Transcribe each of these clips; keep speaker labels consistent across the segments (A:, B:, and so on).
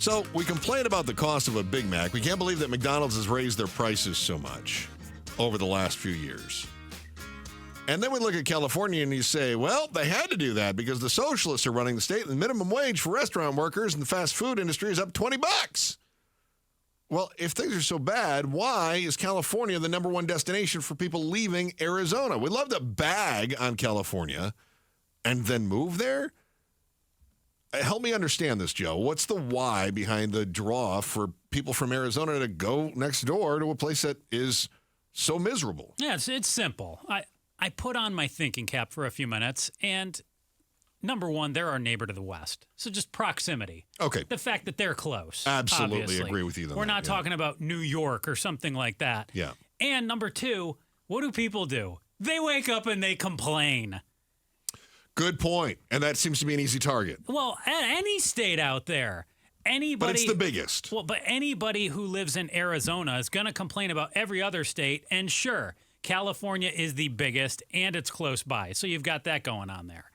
A: So we complain about the cost of a Big Mac. We can't believe that McDonald's has raised their prices so much over the last few years. And then we look at California and you say, well, they had to do that because the socialists are running the state and the minimum wage for restaurant workers in the fast food industry is up $20. Well, if things are so bad, why is California the number one destination for people leaving Arizona? We'd love to bag on California and then move there. Help me understand this, Joe. What's the why behind the draw for people from Arizona to go next door to a place that is so miserable?
B: Yeah, it's simple. I put on my thinking cap for a few minutes, and number one, they're our neighbor to the west. So just proximity.
A: Okay.
B: The fact that they're close.
A: Absolutely
B: obviously.
A: agree with you on that.
B: We're not talking about New York or something like that.
A: Yeah.
B: And number two, what do people do? They wake up and they complain.
A: Good point. And that seems to be an easy target.
B: Well, any state out there. Anybody,
A: but it's the biggest.
B: Well, but anybody who lives in Arizona is going to complain about every other state. And sure, California is the biggest and it's close by. So you've got that going on there.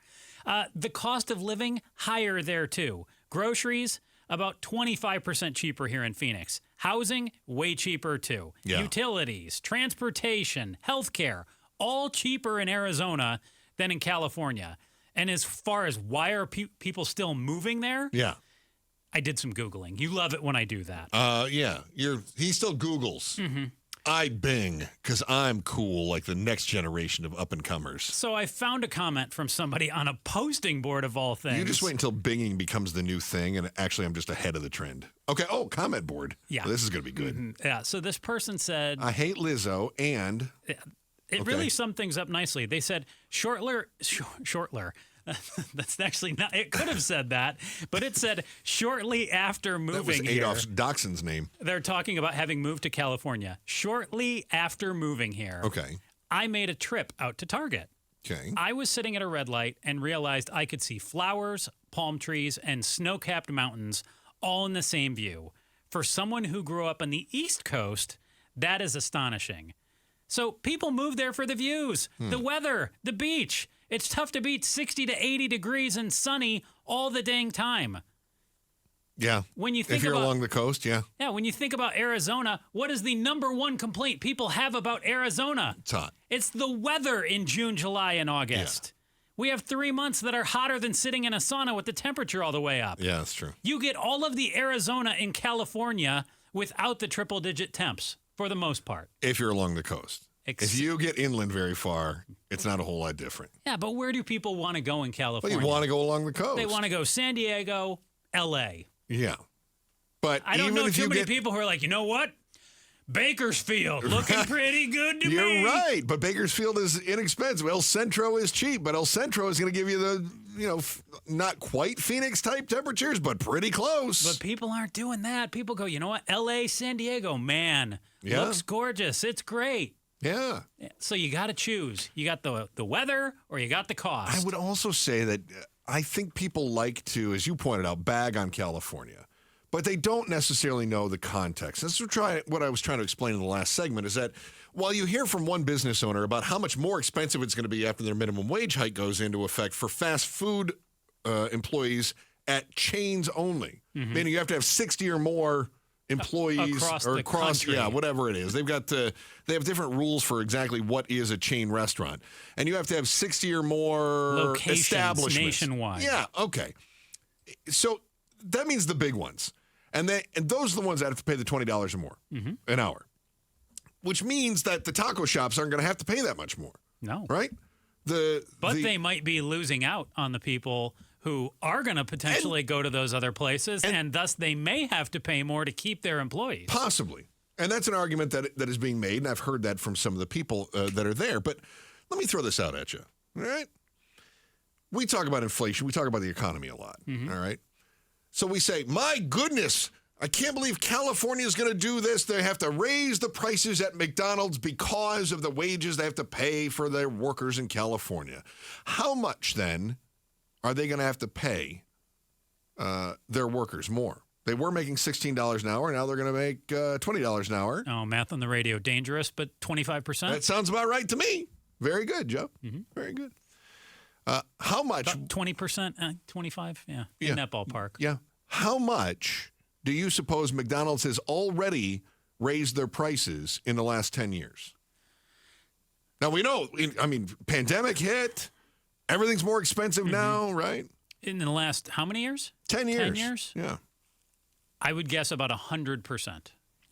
B: The cost of living, higher there too. Groceries, about 25% cheaper here in Phoenix. Housing, way cheaper too.
A: Yeah.
B: Utilities, transportation, healthcare, all cheaper in Arizona than in California. And as far as why are people still moving there?
A: Yeah.
B: I did some Googling. You love it when I do that.
A: Yeah. He still Googles. Mm-hmm. I Bing, because I'm cool like the next generation of up-and-comers.
B: So I found a comment from somebody on a posting board of all things.
A: You just wait until Binging becomes the new thing, and actually I'm just ahead of the trend. Okay, comment board.
B: Yeah.
A: Well, this is going to be good.
B: Mm-hmm. Yeah, so this person said...
A: I hate Lizzo, and...
B: It really summed things up nicely. They said, Shortler... That's actually not... It could have said that, but it said, shortly after moving here...
A: That was Adolf Dachshund's name.
B: They're talking about having moved to California. Shortly after moving here, I made a trip out to Target.
A: Okay.
B: I was sitting at a red light and realized I could see flowers, palm trees, and snow-capped mountains all in the same view. For someone who grew up on the East Coast, that is astonishing. So people move there for the views, the weather, the beach. It's tough to beat 60 to 80 degrees and sunny all the dang time.
A: Yeah.
B: When you think
A: if you're along the coast, yeah.
B: Yeah, when you think about Arizona, what is the number one complaint people have about Arizona?
A: It's hot.
B: It's the weather in June, July, and August. Yeah. We have 3 months that are hotter than sitting in a sauna with the temperature all the way up.
A: Yeah, that's true.
B: You get all of the Arizona in California without the triple-digit temps, for the most part.
A: If you're along the coast. If you get inland very far, it's not a whole lot different.
B: Yeah, but where do people want to go in California?
A: Well, you want to go along the coast.
B: They want to go San Diego, L.A.
A: Yeah. But
B: I don't know too many people who are like, you know what? Bakersfield, looking pretty good to me.
A: You're right, but Bakersfield is inexpensive. El Centro is cheap, but El Centro is going to give you the, not quite Phoenix-type temperatures, but pretty close.
B: But people aren't doing that. People go, you know what? L.A., San Diego, man, looks gorgeous. It's great.
A: Yeah.
B: So you got to choose. You got the weather or you got the cost.
A: I would also say that I think people like to, as you pointed out, bag on California. But they don't necessarily know the context. That's what I was trying to explain in the last segment, is that while you hear from one business owner about how much more expensive it's going to be after their minimum wage hike goes into effect for fast food employees at chains only, meaning you have to have 60 or more employees
B: across
A: whatever it is. They have different rules for exactly what is a chain restaurant. And you have to have 60 or more
B: locations
A: establishments
B: nationwide.
A: Yeah, okay. So that means the big ones. And those are the ones that have to pay the $20 or more an hour. Which means that the taco shops aren't going to have to pay that much more.
B: No.
A: Right? But
B: they might be losing out on the people who are going to potentially go to those other places, and thus they may have to pay more to keep their employees.
A: Possibly. And that's an argument that is being made, and I've heard that from some of the people that are there. But let me throw this out at you, all right? We talk about inflation. We talk about the economy a lot, all right? So we say, my goodness, I can't believe California is going to do this. They have to raise the prices at McDonald's because of the wages they have to pay for their workers in California. How much, then, are they going to have to pay their workers more? They were making $16 an hour. Now they're going to make $20 an hour.
B: Oh, math on the radio, dangerous, but 25%?
A: That sounds about right to me. Very good, Joe. Very good. How much?
B: About 20%, 25, in that ballpark.
A: Yeah. How much do you suppose McDonald's has already raised their prices in the last 10 years? Now, we know, pandemic hit. Everything's more expensive now, right?
B: In the last, how many years?
A: 10 years.
B: 10 years?
A: Yeah.
B: I would guess about 100%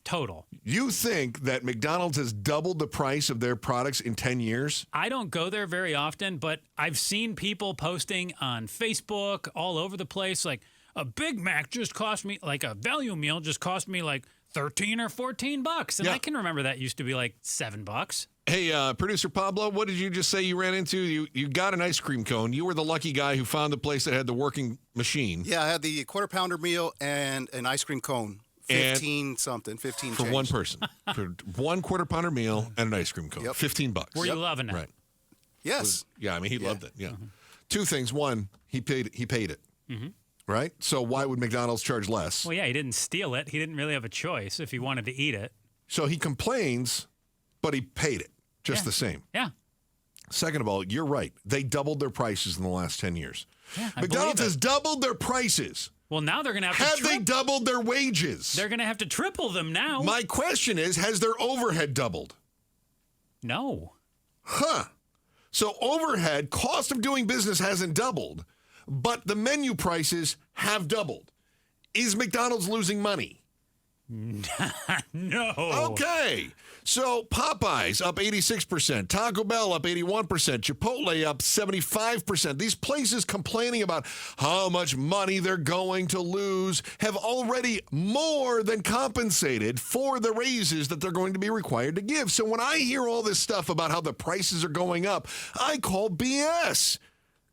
B: total.
A: You think that McDonald's has doubled the price of their products in 10 years?
B: I don't go there very often, but I've seen people posting on Facebook all over the place, like, a Big Mac just cost me, like a value meal just cost me like $13 or $14. And I can remember that used to be like $7.
A: Hey, producer Pablo, what did you just say you ran into? You got an ice cream cone. You were the lucky guy who found the place that had the working machine.
C: Yeah, I had the quarter pounder meal and an ice cream cone. 15
A: for
C: change.
A: one person. For one quarter pounder meal and an ice cream cone.
C: Yep.
A: $15.
B: Were you loving it?
A: Right.
C: Yes.
A: Yeah, he loved it. Yeah. Two things. One, he paid it. Mm-hmm. Right? So why would McDonald's charge less?
B: Well, yeah, he didn't steal it. He didn't really have a choice if he wanted to eat it.
A: So he complains, but he paid it just the same.
B: Yeah.
A: Second of all, you're right. They doubled their prices in the last 10 years.
B: Yeah,
A: McDonald's has doubled their prices.
B: Well, now they're going to have to
A: they doubled their wages?
B: They're going to have to triple them now.
A: My question is, has their overhead doubled?
B: No.
A: Huh. So overhead, cost of doing business hasn't doubled, but the menu prices have doubled. Is McDonald's losing money?
B: No.
A: Okay. So Popeyes up 86%, Taco Bell up 81%, Chipotle up 75%. These places complaining about how much money they're going to lose have already more than compensated for the raises that they're going to be required to give. So when I hear all this stuff about how the prices are going up, I call BS.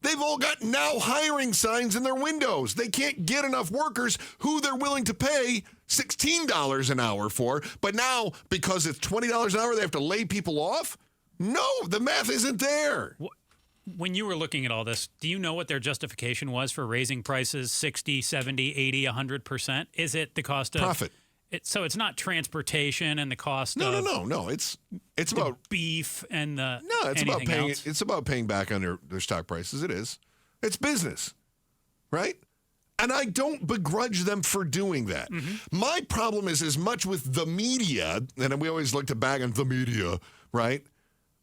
A: They've all got now hiring signs in their windows. They can't get enough workers who they're willing to pay $16 an hour for. But now, because it's $20 an hour, they have to lay people off? No, the math isn't there.
B: When you were looking at all this, do you know what their justification was for raising prices 60, 70, 80, 100%? Is it the cost of
A: profit?
B: So it's not transportation and the cost of
A: No. It's about
B: beef and the
A: it's about paying back on their stock prices. It is. It's business, right? And I don't begrudge them for doing that. Mm-hmm. My problem is as much with the media, and we always like to bag on the media, right?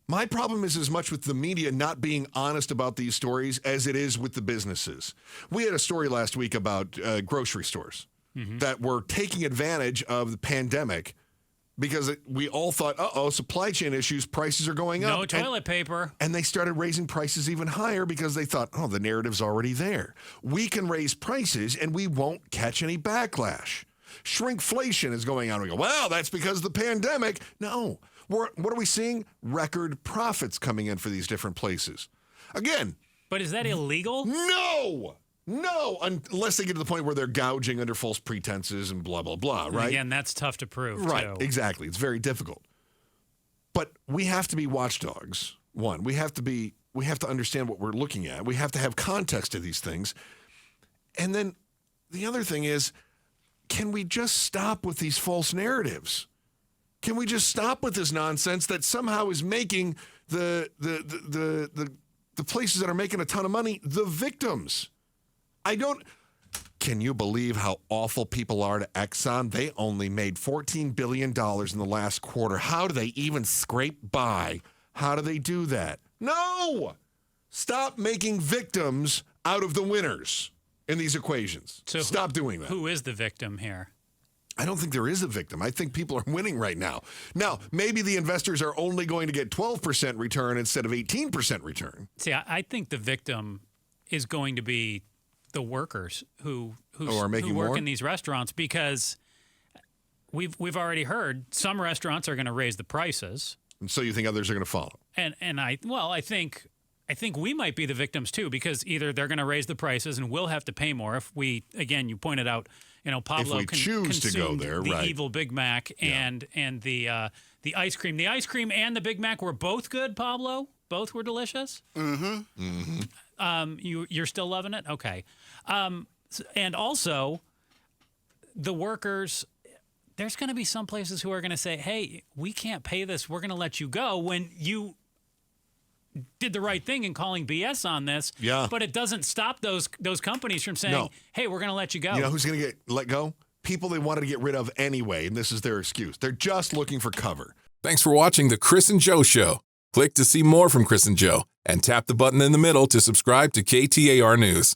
A: My problem is as much with the media not being honest about these stories as it is with the businesses. We had a story last week about grocery stores that were taking advantage of the pandemic because we all thought, supply chain issues, prices are going up.
B: No toilet paper.
A: And they started raising prices even higher because they thought, the narrative's already there. We can raise prices and we won't catch any backlash. Shrinkflation is going on. We go, well, that's because of the pandemic. No. What are we seeing? Record profits coming in for these different places. Again.
B: But is that illegal?
A: No, unless they get to the point where they're gouging under false pretenses and blah, blah, blah, right?
B: And again, that's tough to prove,
A: right,
B: too.
A: Exactly. It's very difficult. But we have to be watchdogs. One, we have to understand what we're looking at. We have to have context to these things. And then the other thing is, can we just stop with these false narratives? Can we just stop with this nonsense that somehow is making the places that are making a ton of money the victims? Can you believe how awful people are to Exxon? They only made $14 billion in the last quarter. How do they even scrape by? How do they do that? No! Stop making victims out of the winners in these equations. So stop doing that.
B: Who is the victim here?
A: I don't think there is a victim. I think people are winning right now. Now, maybe the investors are only going to get 12% return instead of 18% return.
B: See, I think the victim is going to be the workers who work in these restaurants, because we've already heard some restaurants are going to raise the prices.
A: And so you think others are going to follow?
B: And I think we might be the victims too, because either they're going to raise the prices and we'll have to pay more if we, again, you pointed out, Pablo
A: choose to go there,
B: the
A: right.
B: evil Big Mac and the ice cream. The ice cream and the Big Mac were both good, Pablo. Both were delicious.
C: Mm-hmm.
B: Mm-hmm. You're still loving it? Okay. And also, the workers, there's going to be some places who are going to say, hey, we can't pay this. We're going to let you go, when you did the right thing in calling BS on this.
A: Yeah.
B: But it doesn't stop those companies from saying, hey, we're going to let you go.
A: You know who's going to get let go? people they wanted to get rid of anyway, and this is their excuse. They're just looking for cover.
D: Thanks for watching The Chris and Joe Show. Click to see more from Chris and Joe, and tap the button in the middle to subscribe to KTAR News.